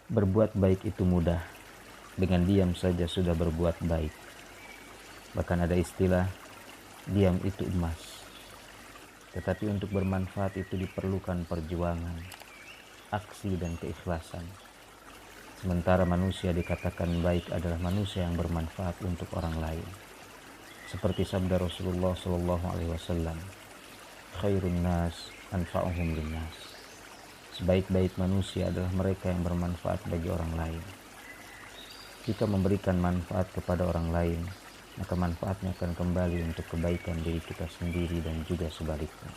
Berbuat baik itu mudah, dengan diam saja sudah berbuat baik. Bahkan ada istilah, diam itu emas. Tetapi untuk bermanfaat itu diperlukan perjuangan, aksi dan keikhlasan. Sementara manusia dikatakan baik adalah manusia yang bermanfaat untuk orang lain. Seperti sabda Rasulullah SAW, khairun nas anfa'uhum linnas. Sebaik-baik manusia adalah mereka yang bermanfaat bagi orang lain. Jika memberikan manfaat kepada orang lain, maka manfaatnya akan kembali untuk kebaikan diri kita sendiri dan juga sebaliknya.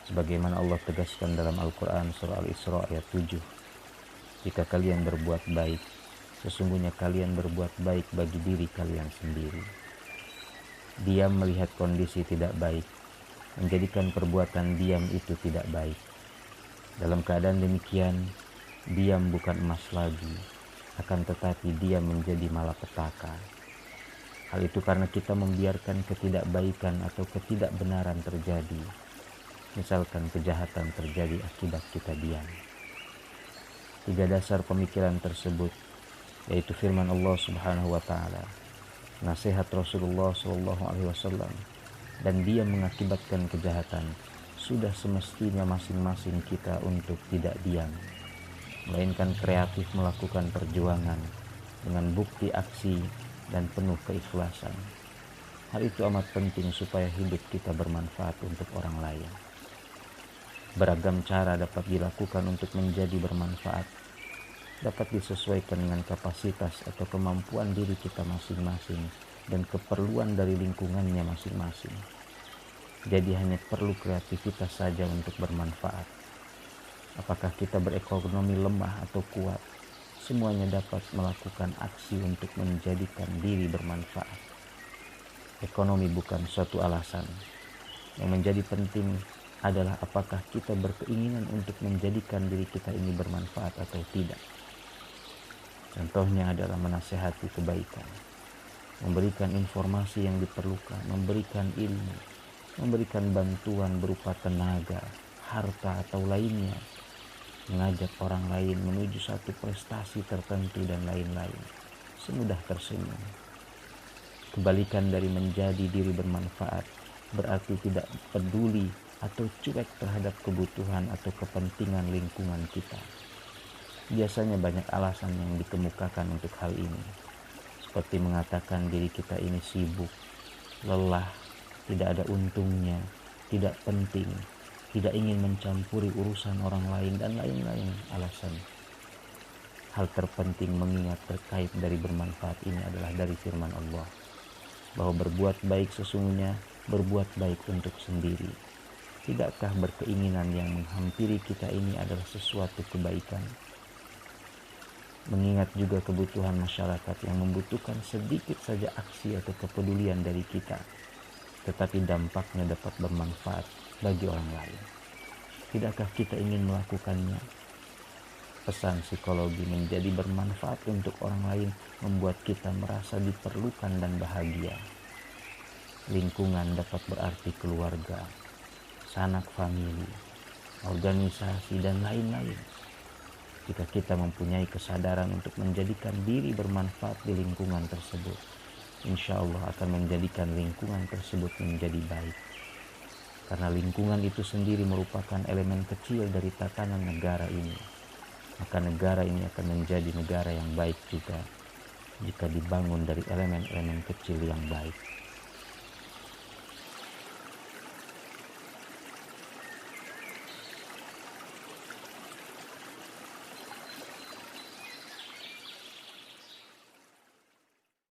Sebagaimana Allah tegaskan dalam Al-Quran surah Al-Isra ayat 7, jika kalian berbuat baik, sesungguhnya kalian berbuat baik bagi diri kalian sendiri. Diam melihat kondisi tidak baik, menjadikan perbuatan diam itu tidak baik. Dalam keadaan demikian, diam bukan emas lagi, akan tetapi diam menjadi malapetaka. Hal itu karena kita membiarkan ketidakbaikan atau ketidakbenaran terjadi. Misalkan kejahatan terjadi akibat kita diam. 3 dasar pemikiran tersebut, yaitu firman Allah Subhanahu wa Ta'ala, nasihat Rasulullah SAW, dan diam mengakibatkan kejahatan, sudah semestinya masing-masing kita untuk tidak diam, melainkan kreatif melakukan perjuangan dengan bukti aksi dan penuh keikhlasan. Hal itu amat penting supaya hidup kita bermanfaat untuk orang lain. Beragam cara dapat dilakukan untuk menjadi bermanfaat, dapat disesuaikan dengan kapasitas atau kemampuan diri kita masing-masing dan keperluan dari lingkungannya masing-masing. Jadi hanya perlu kreativitas saja untuk bermanfaat. Apakah kita berekonomi lemah atau kuat, semuanya dapat melakukan aksi untuk menjadikan diri bermanfaat. Ekonomi bukan suatu alasan. Yang menjadi penting adalah apakah kita berkeinginan untuk menjadikan diri kita ini bermanfaat atau tidak. Contohnya adalah menasihati kebaikan, memberikan informasi yang diperlukan, memberikan ilmu, memberikan bantuan berupa tenaga, harta atau lainnya, mengajak orang lain menuju satu prestasi tertentu dan lain-lain, semudah tersenyum. Kebalikan dari menjadi diri bermanfaat berarti tidak peduli atau cuek terhadap kebutuhan atau kepentingan lingkungan kita. Biasanya banyak alasan yang dikemukakan untuk hal ini, seperti mengatakan diri kita ini sibuk, lelah, tidak ada untungnya, tidak penting, tidak ingin mencampuri urusan orang lain, dan lain-lain alasan. Hal terpenting mengingat terkait dari bermanfaat ini adalah dari firman Allah, bahwa berbuat baik sesungguhnya berbuat baik untuk sendiri. Tidakkah berkeinginan yang menghampiri kita ini adalah sesuatu kebaikan? Mengingat juga kebutuhan masyarakat yang membutuhkan sedikit saja aksi atau kepedulian dari kita, tetapi dampaknya dapat bermanfaat bagi orang lain. Tidakkah kita ingin melakukannya? Pesan psikologi menjadi bermanfaat untuk orang lain membuat kita merasa diperlukan dan bahagia. Lingkungan dapat berarti keluarga, sanak famili, organisasi, dan lain-lain. Jika kita mempunyai kesadaran untuk menjadikan diri bermanfaat di lingkungan tersebut, insya Allah akan menjadikan lingkungan tersebut menjadi baik. Karena lingkungan itu sendiri merupakan elemen kecil dari tatanan negara ini, maka negara ini akan menjadi negara yang baik juga jika dibangun dari elemen-elemen kecil yang baik.